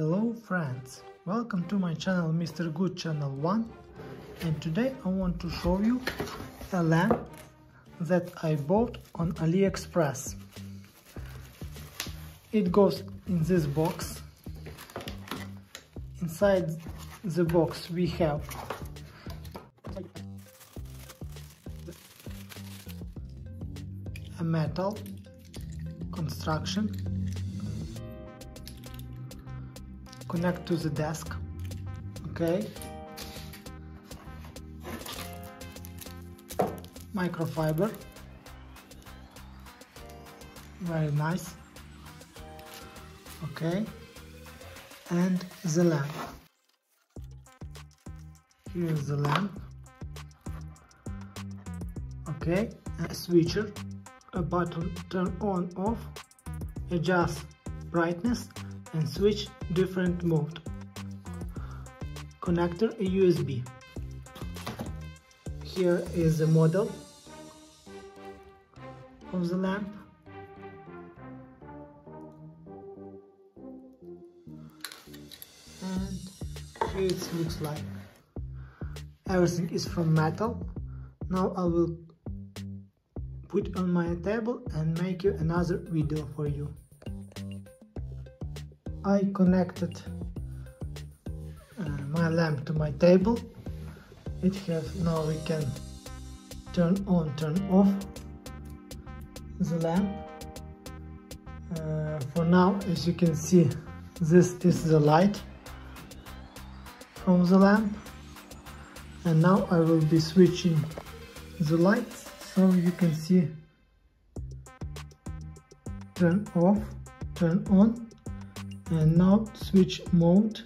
Hello friends, welcome to my channel Mr. Good Channel 1, and today I want to show you a lamp that I bought on Aliexpress. It goes in this box. Inside the box we have a metal construction. Connect to the desk, okay. Microfiber, very nice, okay. And the lamp. Here's the lamp, okay. A switcher, a button, turn on off, adjust brightness and switch different mode. Connector, a USB. Here is the model of the lamp. And here it looks like. Everything is from metal. Now I will put it on my table and make you another video for you. I connected my lamp to my table. It has, now we can turn on, turn off the lamp. For now, as you can see, this is the light from the lamp, and now I will be switching the lights so you can see turn off, turn on, and now switch mode.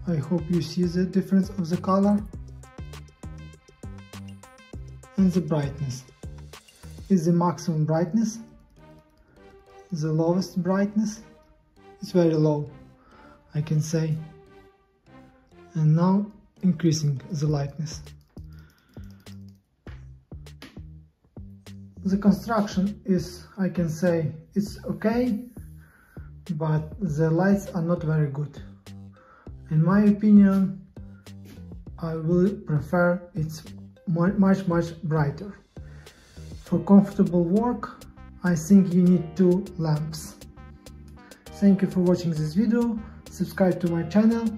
I hope you see the difference of the color. And the brightness is the maximum brightness. The lowest brightness is very low, I can say. And now increasing the lightness. The construction is, I can say, it's okay, but the lights are not very good. In my opinion, I will prefer it's much brighter. For comfortable work, I think you need 2 lamps. Thank you for watching this video. Subscribe to my channel.